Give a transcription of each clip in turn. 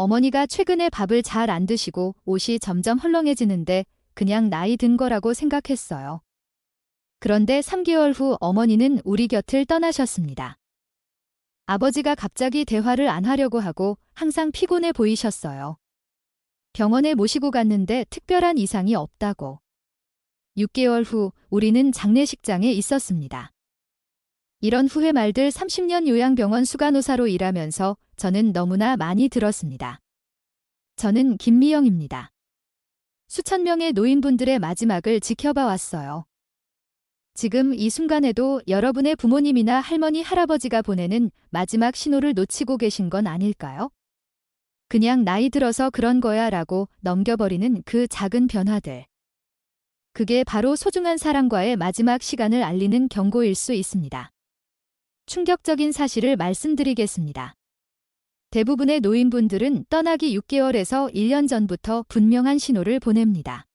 어머니가 최근에 밥을 잘 안 드시고 옷이 점점 헐렁해지는데 그냥 나이 든 거라고 생각했어요. 그런데 3개월 후 어머니는 우리 곁을 떠나셨습니다. 아버지가 갑자기 대화를 안 하려고 하고 항상 피곤해 보이셨어요. 병원에 모시고 갔는데 특별한 이상이 없다고. 6개월 후 우리는 장례식장에 있었습니다. 이런 후회 말들 30년 요양병원 수간호사로 일하면서 저는 너무나 많이 들었습니다. 저는 김미영입니다. 수천 명의 노인분들의 마지막을 지켜봐 왔어요. 지금 이 순간에도 여러분의 부모님이나 할머니, 할아버지가 보내는 마지막 신호를 놓치고 계신 건 아닐까요? 그냥 나이 들어서 그런 거야 라고 넘겨버리는 그 작은 변화들. 그게 바로 소중한 사람과의 마지막 시간을 알리는 경고일 수 있습니다. 충격적인 사실을 말씀드리겠습니다. 대부분의 노인분들은 떠나기 6개월에서 1년 전부터 분명한 신호를 보냅니다.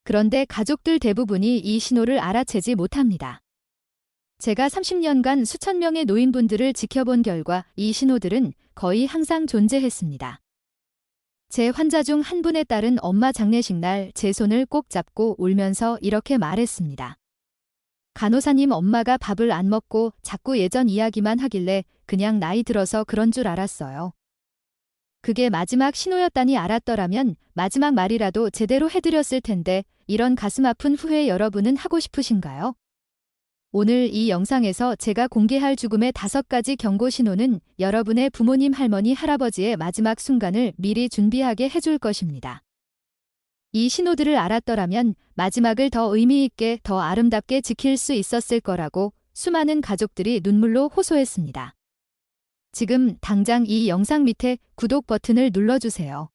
그런데 가족들 대부분이 이 신호를 알아채지 못합니다. 제가 30년간 수천 명의 노인분들을 지켜본 결과 이 신호들은 거의 항상 존재했습니다. 제 환자 중 한 분의 딸은 엄마 장례식 날 제 손을 꼭 잡고 울면서 이렇게 말했습니다. 간호사님, 엄마가 밥을 안 먹고 자꾸 예전 이야기만 하길래 그냥 나이 들어서 그런 줄 알았어요. 그게 마지막 신호였다니 알았더라면 마지막 말이라도 제대로 해드렸을 텐데 이런 가슴 아픈 후회 여러분은 하고 싶으신가요? 오늘 이 영상에서 제가 공개할 죽음의 5가지 경고 신호는 여러분의 부모님, 할머니, 할아버지의 마지막 순간을 미리 준비하게 해줄 것입니다. 이 신호들을 알았더라면 마지막을 더 의미 있게, 더 아름답게 지킬 수 있었을 거라고 수많은 가족들이 눈물로 호소했습니다. 지금 당장 이 영상 밑에 구독 버튼을 눌러주세요.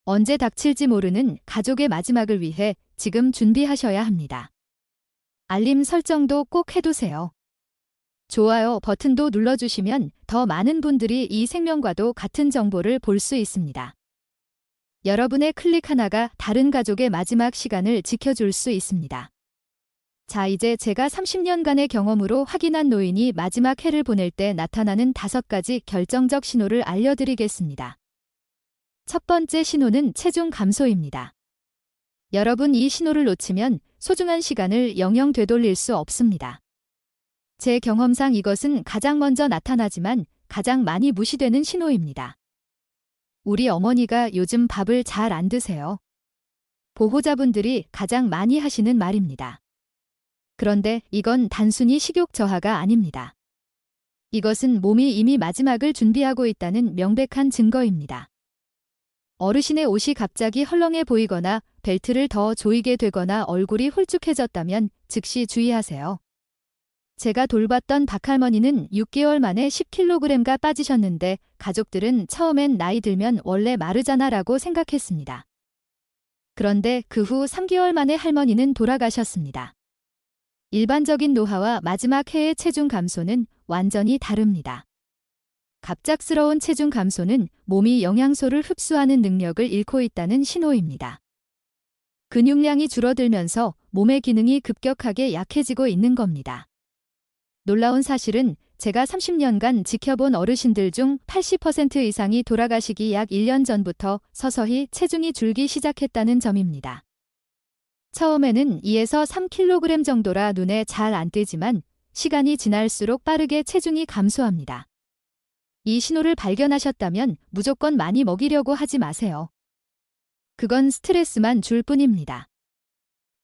언제 닥칠지 모르는 가족의 마지막을 위해 지금 준비하셔야 합니다. 알림 설정도 꼭 해두세요. 좋아요 버튼도 눌러주시면 더 많은 분들이 이 생명과도 같은 정보를 볼 수 있습니다. 여러분의 클릭 하나가 다른 가족의 마지막 시간을 지켜줄 수 있습니다. 자, 이제 제가 30년간의 경험으로 확인한 노인이 마지막 해를 보낼 때 나타나는 5가지 결정적 신호를 알려드리겠습니다. 첫 번째 신호는 체중 감소입니다. 여러분, 이 신호를 놓치면 소중한 시간을 영영 되돌릴 수 없습니다. 제 경험상 이것은 가장 먼저 나타나지만 가장 많이 무시되는 신호입니다. 우리 어머니가 요즘 밥을 잘 안 드세요. 보호자분들이 가장 많이 하시는 말입니다. 그런데 이건 단순히 식욕 저하가 아닙니다. 이것은 몸이 이미 마지막을 준비하고 있다는 명백한 증거입니다. 어르신의 옷이 갑자기 헐렁해 보이거나 벨트를 더 조이게 되거나 얼굴이 홀쭉해졌다면 즉시 주의하세요. 제가 돌봤던 박할머니는 6개월 만에 10kg가 빠지셨는데 가족들은 처음엔 나이 들면 원래 마르잖아 라고 생각했습니다. 그런데 그 후 3개월 만에 할머니는 돌아가셨습니다. 일반적인 노화와 마지막 해의 체중 감소는 완전히 다릅니다. 갑작스러운 체중 감소는 몸이 영양소를 흡수하는 능력을 잃고 있다는 신호입니다. 근육량이 줄어들면서 몸의 기능이 급격하게 약해지고 있는 겁니다. 놀라운 사실은 제가 30년간 지켜본 어르신들 중 80% 이상이 돌아가시기 약 1년 전부터 서서히 체중이 줄기 시작했다는 점입니다. 처음에는 2에서 3kg 정도라 눈에 잘 안 띄지만 시간이 지날수록 빠르게 체중이 감소합니다. 이 신호를 발견하셨다면 무조건 많이 먹이려고 하지 마세요. 그건 스트레스만 줄 뿐입니다.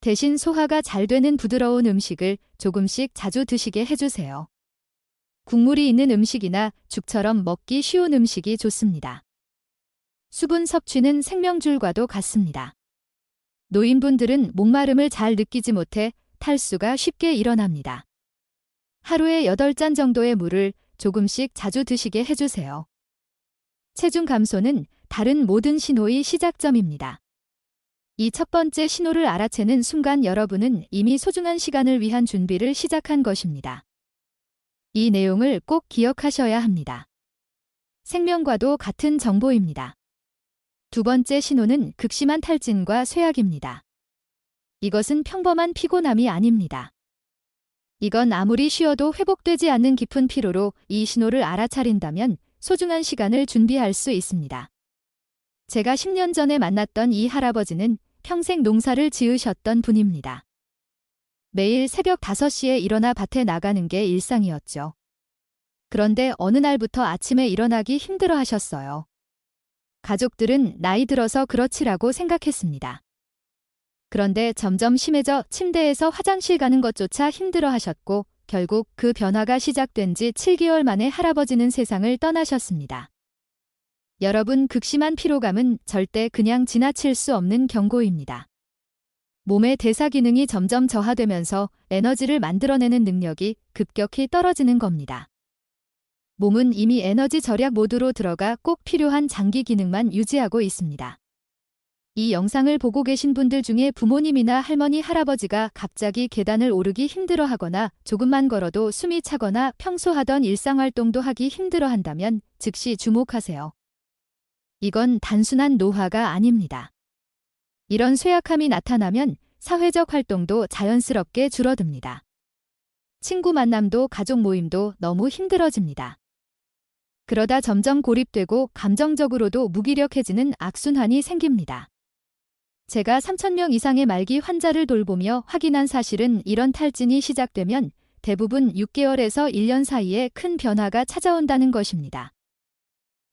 대신 소화가 잘 되는 부드러운 음식을 조금씩 자주 드시게 해주세요. 국물이 있는 음식이나 죽처럼 먹기 쉬운 음식이 좋습니다. 수분 섭취는 생명줄과도 같습니다. 노인분들은 목마름을 잘 느끼지 못해 탈수가 쉽게 일어납니다. 하루에 8잔 정도의 물을 조금씩 자주 드시게 해주세요. 체중 감소는 다른 모든 신호의 시작점입니다. 이 첫 번째 신호를 알아채는 순간 여러분은 이미 소중한 시간을 위한 준비를 시작한 것입니다. 이 내용을 꼭 기억하셔야 합니다. 생명과도 같은 정보입니다. 두 번째 신호는 극심한 탈진과 쇠약입니다. 이것은 평범한 피곤함이 아닙니다. 이건 아무리 쉬어도 회복되지 않는 깊은 피로로 이 신호를 알아차린다면 소중한 시간을 준비할 수 있습니다. 제가 10년 전에 만났던 이 할아버지는 평생 농사를 지으셨던 분입니다. 매일 새벽 5시에 일어나 밭에 나가는 게 일상이었죠. 그런데 어느 날부터 아침에 일어나기 힘들어 하셨어요. 가족들은 나이 들어서 그렇지라고 생각했습니다. 그런데 점점 심해져 침대에서 화장실 가는 것조차 힘들어 하셨고 결국 그 변화가 시작된 지 7개월 만에 할아버지는 세상을 떠나셨습니다. 여러분, 극심한 피로감은 절대 그냥 지나칠 수 없는 경고입니다. 몸의 대사 기능이 점점 저하되면서 에너지를 만들어내는 능력이 급격히 떨어지는 겁니다. 몸은 이미 에너지 절약 모드로 들어가 꼭 필요한 장기 기능만 유지하고 있습니다. 이 영상을 보고 계신 분들 중에 부모님이나 할머니, 할아버지가 갑자기 계단을 오르기 힘들어하거나 조금만 걸어도 숨이 차거나 평소 하던 일상활동도 하기 힘들어한다면 즉시 주목하세요. 이건 단순한 노화가 아닙니다. 이런 쇠약함이 나타나면 사회적 활동도 자연스럽게 줄어듭니다. 친구 만남도 가족 모임도 너무 힘들어집니다. 그러다 점점 고립되고 감정적으로도 무기력해지는 악순환이 생깁니다. 제가 3,000명 이상의 말기 환자를 돌보며 확인한 사실은 이런 탈진이 시작되면 대부분 6개월에서 1년 사이에 큰 변화가 찾아온다는 것입니다.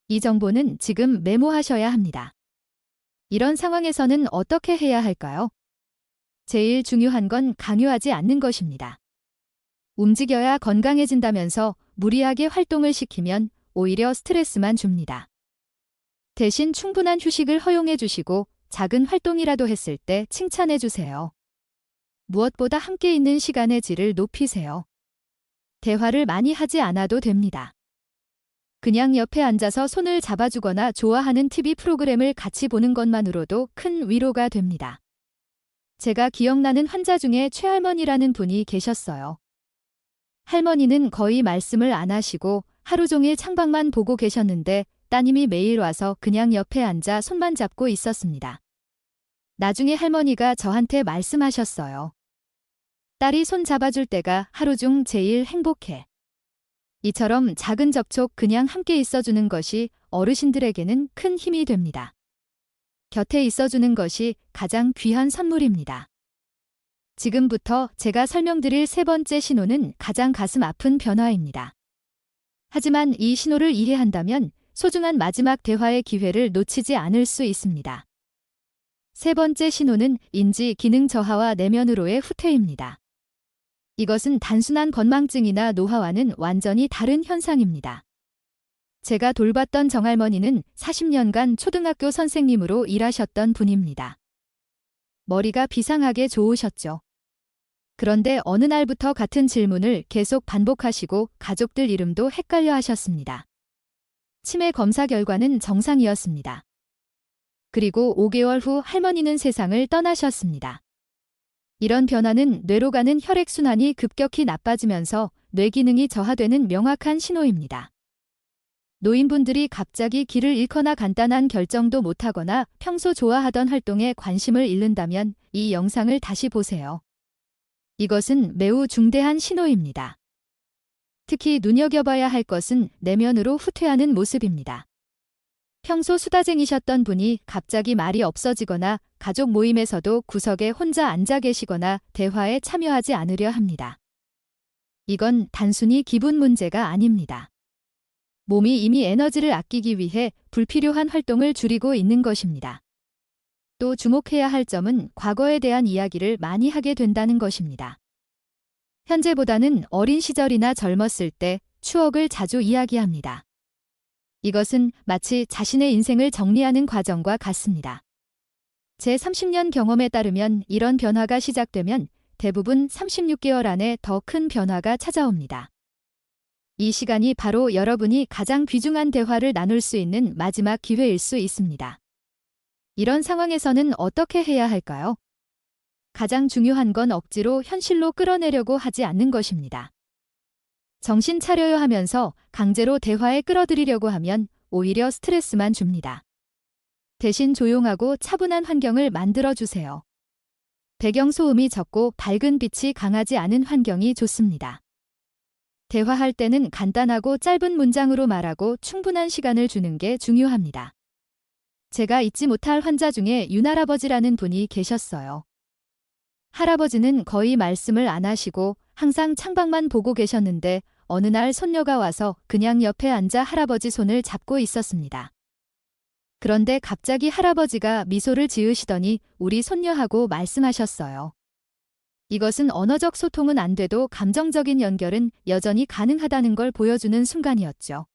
이 정보는 지금 메모하셔야 합니다. 이런 상황에서는 어떻게 해야 할까요? 제일 중요한 건 강요하지 않는 것입니다. 움직여야 건강해진다면서 무리하게 활동을 시키면 오히려 스트레스만 줍니다. 대신 충분한 휴식을 허용해 주시고 작은 활동이라도 했을 때 칭찬해 주세요. 무엇보다 함께 있는 시간의 질을 높이세요. 대화를 많이 하지 않아도 됩니다. 그냥 옆에 앉아서 손을 잡아주거나 좋아하는 TV 프로그램을 같이 보는 것만으로도 큰 위로가 됩니다. 제가 기억나는 환자 중에 최할머니라는 분이 계셨어요. 할머니는 거의 말씀을 안 하시고 하루 종일 창밖만 보고 계셨는데 따님이 매일 와서 그냥 옆에 앉아 손만 잡고 있었습니다. 나중에 할머니가 저한테 말씀하셨어요. 딸이 손 잡아줄 때가 하루 중 제일 행복해. 이처럼 작은 접촉, 그냥 함께 있어주는 것이 어르신들에게는 큰 힘이 됩니다. 곁에 있어주는 것이 가장 귀한 선물입니다. 지금부터 제가 설명드릴 세 번째 신호는 가장 가슴 아픈 변화입니다. 하지만 이 신호를 이해한다면 소중한 마지막 대화의 기회를 놓치지 않을 수 있습니다. 세 번째 신호는 인지 기능 저하와 내면으로의 후퇴입니다. 이것은 단순한 건망증이나 노화와는 완전히 다른 현상입니다. 제가 돌봤던 정할머니는 40년간 초등학교 선생님으로 일하셨던 분입니다. 머리가 비상하게 좋으셨죠. 그런데 어느 날부터 같은 질문을 계속 반복하시고 가족들 이름도 헷갈려 하셨습니다. 치매 검사 결과는 정상이었습니다. 그리고 5개월 후 할머니는 세상을 떠나셨습니다. 이런 변화는 뇌로 가는 혈액순환이 급격히 나빠지면서 뇌 기능이 저하되는 명확한 신호입니다. 노인분들이 갑자기 길을 잃거나 간단한 결정도 못하거나 평소 좋아하던 활동에 관심을 잃는다면 이 영상을 다시 보세요. 이것은 매우 중대한 신호입니다. 특히 눈여겨봐야 할 것은 내면으로 후퇴하는 모습입니다. 평소 수다쟁이셨던 분이 갑자기 말이 없어지거나 가족 모임에서도 구석에 혼자 앉아 계시거나 대화에 참여하지 않으려 합니다. 이건 단순히 기분 문제가 아닙니다. 몸이 이미 에너지를 아끼기 위해 불필요한 활동을 줄이고 있는 것입니다. 또 주목해야 할 점은 과거에 대한 이야기를 많이 하게 된다는 것입니다. 현재보다는 어린 시절이나 젊었을 때 추억을 자주 이야기합니다. 이것은 마치 자신의 인생을 정리하는 과정과 같습니다. 제 30년 경험에 따르면 이런 변화가 시작되면 대부분 36개월 안에 더 큰 변화가 찾아옵니다. 이 시간이 바로 여러분이 가장 귀중한 대화를 나눌 수 있는 마지막 기회일 수 있습니다. 이런 상황에서는 어떻게 해야 할까요? 가장 중요한 건 억지로 현실로 끌어내려고 하지 않는 것입니다. 정신 차려요 하면서 강제로 대화에 끌어들이려고 하면 오히려 스트레스만 줍니다. 대신 조용하고 차분한 환경을 만들어주세요. 배경 소음이 적고 밝은 빛이 강하지 않은 환경이 좋습니다. 대화할 때는 간단하고 짧은 문장으로 말하고 충분한 시간을 주는 게 중요합니다. 제가 잊지 못할 환자 중에 윤할아버지라는 분이 계셨어요. 할아버지는 거의 말씀을 안 하시고 항상 창밖만 보고 계셨는데 어느 날 손녀가 와서 그냥 옆에 앉아 할아버지 손을 잡고 있었습니다. 그런데 갑자기 할아버지가 미소를 지으시더니 우리 손녀하고 말씀하셨어요. 이것은 언어적 소통은 안 돼도 감정적인 연결은 여전히 가능하다는 걸 보여주는 순간이었죠.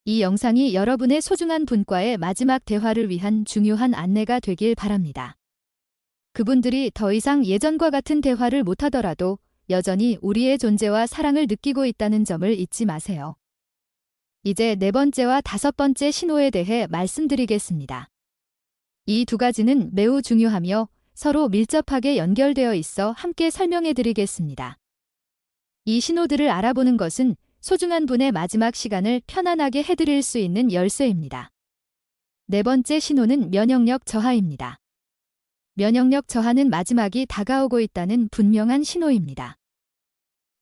이 영상이 여러분의 소중한 분과의 마지막 대화를 위한 중요한 안내가 되길 바랍니다. 그분들이 더 이상 예전과 같은 대화를 못하더라도 여전히 우리의 존재와 사랑을 느끼고 있다는 점을 잊지 마세요. 이제 4번째와 5번째 신호에 대해 말씀드리겠습니다. 이 2가지는 매우 중요하며 서로 밀접하게 연결되어 있어 함께 설명해 드리겠습니다. 이 신호들을 알아보는 것은 소중한 분의 마지막 시간을 편안하게 해드릴 수 있는 열쇠입니다. 4번째 신호는 면역력 저하입니다. 면역력 저하는 마지막이 다가오고 있다는 분명한 신호입니다.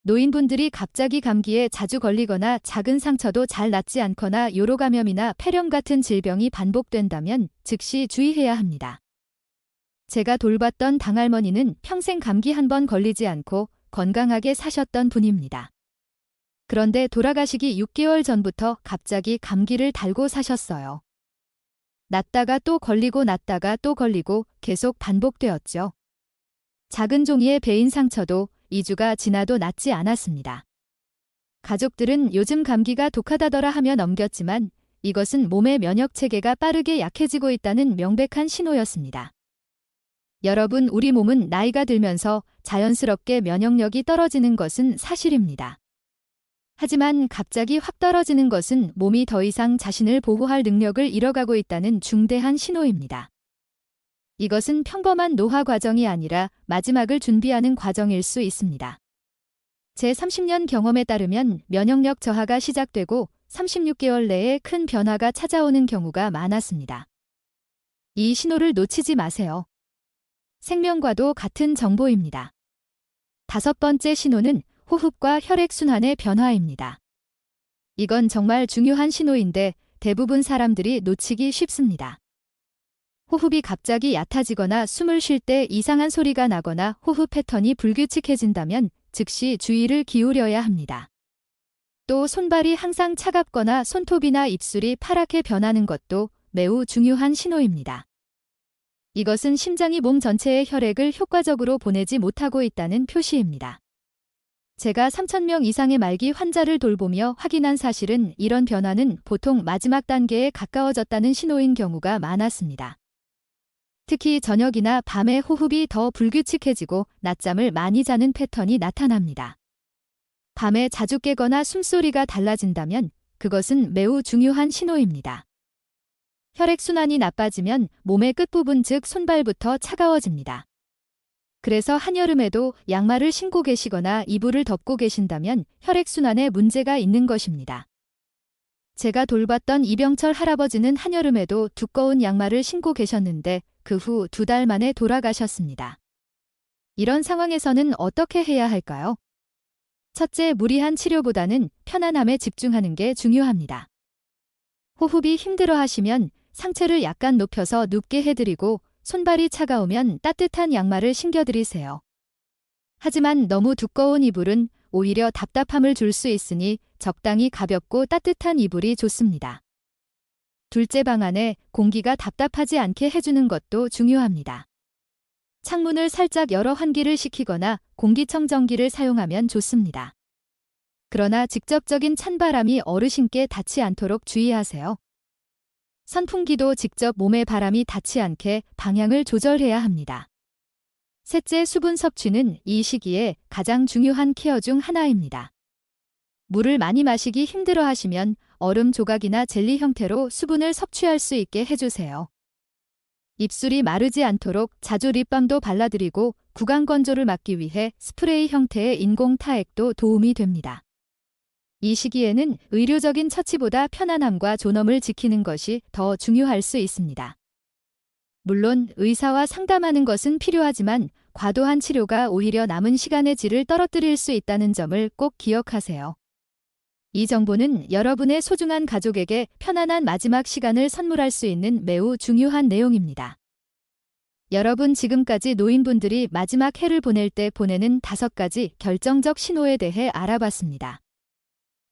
노인분들이 갑자기 감기에 자주 걸리거나 작은 상처도 잘 낫지 않거나 요로감염이나 폐렴 같은 질병이 반복된다면 즉시 주의해야 합니다. 제가 돌봤던 당할머니는 평생 감기 한 번 걸리지 않고 건강하게 사셨던 분입니다. 그런데 돌아가시기 6개월 전부터 갑자기 감기를 달고 사셨어요. 낫다가 또 걸리고 낫다가 또 걸리고 계속 반복되었죠. 작은 종이의 베인 상처도 2주가 지나도 낫지 않았습니다. 가족들은 요즘 감기가 독하다더라 하며 넘겼지만 이것은 몸의 면역체계가 빠르게 약해지고 있다는 명백한 신호였습니다. 여러분, 우리 몸은 나이가 들면서 자연스럽게 면역력이 떨어지는 것은 사실입니다. 하지만 갑자기 확 떨어지는 것은 몸이 더 이상 자신을 보호할 능력을 잃어가고 있다는 중대한 신호입니다. 이것은 평범한 노화 과정이 아니라 마지막을 준비하는 과정일 수 있습니다. 제 30년 경험에 따르면 면역력 저하가 시작되고 36개월 내에 큰 변화가 찾아오는 경우가 많았습니다. 이 신호를 놓치지 마세요. 생명과도 같은 정보입니다. 5번째 신호는 호흡과 혈액순환의 변화입니다. 이건 정말 중요한 신호인데 대부분 사람들이 놓치기 쉽습니다. 호흡이 갑자기 얕아지거나 숨을 쉴 때 이상한 소리가 나거나 호흡 패턴이 불규칙해진다면 즉시 주의를 기울여야 합니다. 또 손발이 항상 차갑거나 손톱이나 입술이 파랗게 변하는 것도 매우 중요한 신호입니다. 이것은 심장이 몸 전체의 혈액을 효과적으로 보내지 못하고 있다는 표시입니다. 제가 3,000명 이상의 말기 환자를 돌보며 확인한 사실은 이런 변화는 보통 마지막 단계에 가까워졌다는 신호인 경우가 많았습니다. 특히 저녁이나 밤에 호흡이 더 불규칙해지고 낮잠을 많이 자는 패턴이 나타납니다. 밤에 자주 깨거나 숨소리가 달라진다면 그것은 매우 중요한 신호입니다. 혈액순환이 나빠지면 몸의 끝부분 즉 손발부터 차가워집니다. 그래서 한여름에도 양말을 신고 계시거나 이불을 덮고 계신다면 혈액순환에 문제가 있는 것입니다. 제가 돌봤던 이병철 할아버지는 한여름에도 두꺼운 양말을 신고 계셨는데 그 후 2달 만에 돌아가셨습니다. 이런 상황에서는 어떻게 해야 할까요? 첫째, 무리한 치료보다는 편안함에 집중하는 게 중요합니다. 호흡이 힘들어하시면 상체를 약간 높여서 눕게 해드리고 손발이 차가우면 따뜻한 양말을 신겨드리세요. 하지만 너무 두꺼운 이불은 오히려 답답함을 줄 수 있으니 적당히 가볍고 따뜻한 이불이 좋습니다. 둘째 방안에 공기가 답답하지 않게 해주는 것도 중요합니다. 창문을 살짝 열어 환기를 시키거나 공기청정기를 사용하면 좋습니다. 그러나 직접적인 찬바람이 어르신께 닿지 않도록 주의하세요. 선풍기도 직접 몸에 바람이 닿지 않게 방향을 조절해야 합니다. 셋째, 수분 섭취는 이 시기에 가장 중요한 케어 중 하나입니다. 물을 많이 마시기 힘들어하시면 얼음 조각이나 젤리 형태로 수분을 섭취할 수 있게 해주세요. 입술이 마르지 않도록 자주 립밤도 발라드리고 구강 건조를 막기 위해 스프레이 형태의 인공 타액도 도움이 됩니다. 이 시기에는 의료적인 처치보다 편안함과 존엄을 지키는 것이 더 중요할 수 있습니다. 물론 의사와 상담하는 것은 필요하지만 과도한 치료가 오히려 남은 시간의 질을 떨어뜨릴 수 있다는 점을 꼭 기억하세요. 이 정보는 여러분의 소중한 가족에게 편안한 마지막 시간을 선물할 수 있는 매우 중요한 내용입니다. 여러분, 지금까지 노인분들이 마지막 해를 보낼 때 보내는 5가지 결정적 신호에 대해 알아봤습니다.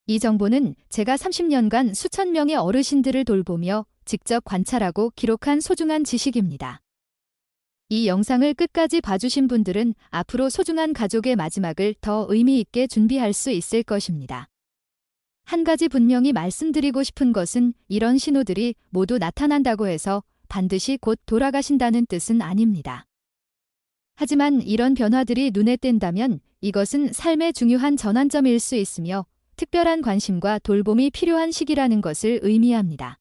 이 정보는 제가 30년간 수천 명의 어르신들을 돌보며 직접 관찰하고 기록한 소중한 지식입니다. 이 영상을 끝까지 봐주신 분들은 앞으로 소중한 가족의 마지막을 더 의미 있게 준비할 수 있을 것입니다. 한 가지 분명히 말씀드리고 싶은 것은 이런 신호들이 모두 나타난다고 해서 반드시 곧 돌아가신다는 뜻은 아닙니다. 하지만 이런 변화들이 눈에 띈다면 이것은 삶의 중요한 전환점일 수 있으며 특별한 관심과 돌봄이 필요한 시기라는 것을 의미합니다.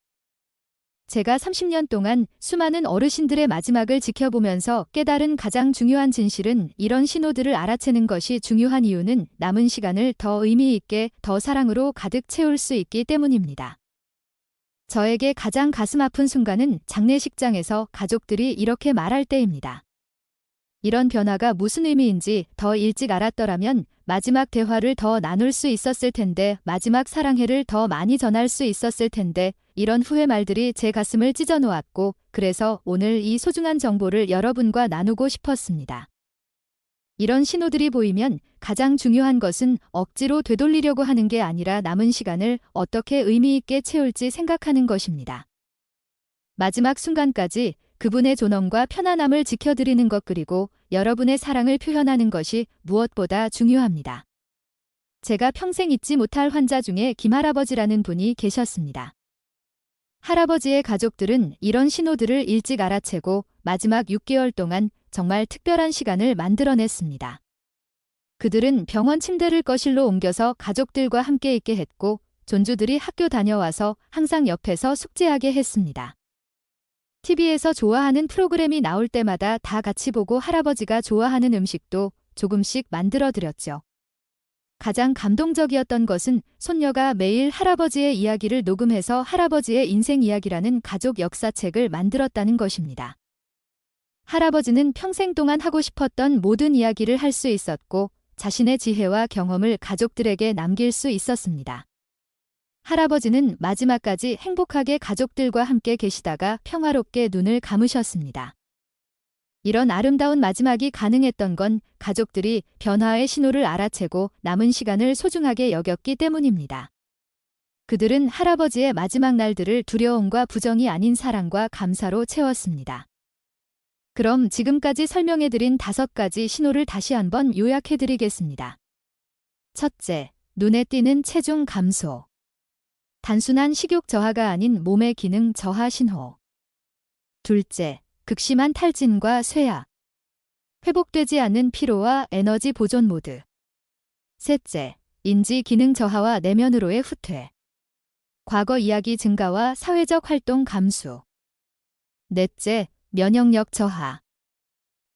제가 30년 동안 수많은 어르신들의 마지막을 지켜보면서 깨달은 가장 중요한 진실은 이런 신호들을 알아채는 것이 중요한 이유는 남은 시간을 더 의미 있게, 더 사랑으로 가득 채울 수 있기 때문입니다. 저에게 가장 가슴 아픈 순간은 장례식장에서 가족들이 이렇게 말할 때입니다. 이런 변화가 무슨 의미인지 더 일찍 알았더라면 마지막 대화를 더 나눌 수 있었을 텐데, 마지막 사랑해를 더 많이 전할 수 있었을 텐데, 이런 후회 말들이 제 가슴을 찢어놓았고, 그래서 오늘 이 소중한 정보를 여러분과 나누고 싶었습니다. 이런 신호들이 보이면 가장 중요한 것은 억지로 되돌리려고 하는 게 아니라 남은 시간을 어떻게 의미 있게 채울지 생각하는 것입니다. 마지막 순간까지 그분의 존엄과 편안함을 지켜드리는 것, 그리고 여러분의 사랑을 표현하는 것이 무엇보다 중요합니다. 제가 평생 잊지 못할 환자 중에 김할아버지라는 분이 계셨습니다. 할아버지의 가족들은 이런 신호들을 일찍 알아채고 마지막 6개월 동안 정말 특별한 시간을 만들어냈습니다. 그들은 병원 침대를 거실로 옮겨서 가족들과 함께 있게 했고, 존주들이 학교 다녀와서 항상 옆에서 숙제하게 했습니다. TV에서 좋아하는 프로그램이 나올 때마다 다 같이 보고 할아버지가 좋아하는 음식도 조금씩 만들어드렸죠. 가장 감동적이었던 것은 손녀가 매일 할아버지의 이야기를 녹음해서 할아버지의 인생 이야기라는 가족 역사책을 만들었다는 것입니다. 할아버지는 평생 동안 하고 싶었던 모든 이야기를 할 수 있었고 자신의 지혜와 경험을 가족들에게 남길 수 있었습니다. 할아버지는 마지막까지 행복하게 가족들과 함께 계시다가 평화롭게 눈을 감으셨습니다. 이런 아름다운 마지막이 가능했던 건 가족들이 변화의 신호를 알아채고 남은 시간을 소중하게 여겼기 때문입니다. 그들은 할아버지의 마지막 날들을 두려움과 부정이 아닌 사랑과 감사로 채웠습니다. 그럼 지금까지 설명해드린 5가지 신호를 다시 한번 요약해드리겠습니다. 첫째, 눈에 띄는 체중 감소. 단순한 식욕 저하가 아닌 몸의 기능 저하 신호. 둘째, 극심한 탈진과 쇠약. 회복되지 않는 피로와 에너지 보존 모드. 셋째, 인지 기능 저하와 내면으로의 후퇴. 과거 이야기 증가와 사회적 활동 감소. 넷째, 면역력 저하.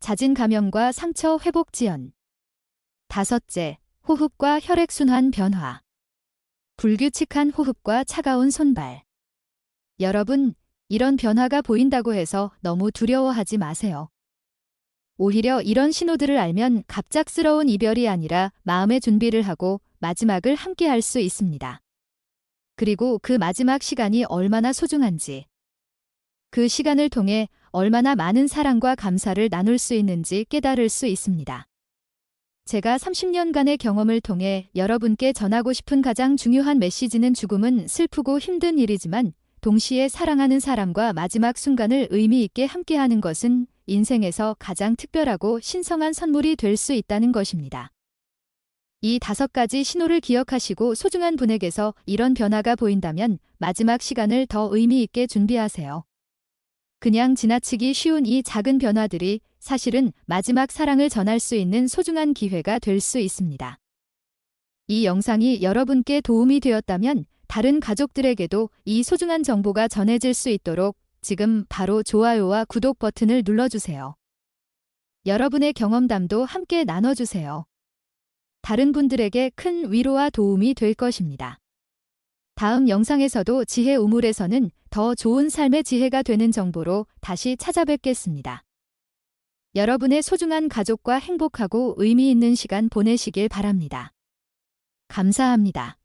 잦은 감염과 상처 회복 지연. 다섯째, 호흡과 혈액순환 변화. 불규칙한 호흡과 차가운 손발. 여러분, 이런 변화가 보인다고 해서 너무 두려워하지 마세요. 오히려 이런 신호들을 알면 갑작스러운 이별이 아니라 마음의 준비를 하고 마지막을 함께 할 수 있습니다. 그리고 그 마지막 시간이 얼마나 소중한지, 그 시간을 통해 얼마나 많은 사랑과 감사를 나눌 수 있는지 깨달을 수 있습니다. 제가 30년간의 경험을 통해 여러분께 전하고 싶은 가장 중요한 메시지는 죽음은 슬프고 힘든 일이지만 동시에 사랑하는 사람과 마지막 순간을 의미 있게 함께하는 것은 인생에서 가장 특별하고 신성한 선물이 될 수 있다는 것입니다. 이 5가지 신호를 기억하시고 소중한 분에게서 이런 변화가 보인다면 마지막 시간을 더 의미 있게 준비하세요. 그냥 지나치기 쉬운 이 작은 변화들이 사실은 마지막 사랑을 전할 수 있는 소중한 기회가 될 수 있습니다. 이 영상이 여러분께 도움이 되었다면 다른 가족들에게도 이 소중한 정보가 전해질 수 있도록 지금 바로 좋아요와 구독 버튼을 눌러주세요. 여러분의 경험담도 함께 나눠주세요. 다른 분들에게 큰 위로와 도움이 될 것입니다. 다음 영상에서도 지혜 우물에서는 더 좋은 삶의 지혜가 되는 정보로 다시 찾아뵙겠습니다. 여러분의 소중한 가족과 행복하고 의미 있는 시간 보내시길 바랍니다. 감사합니다.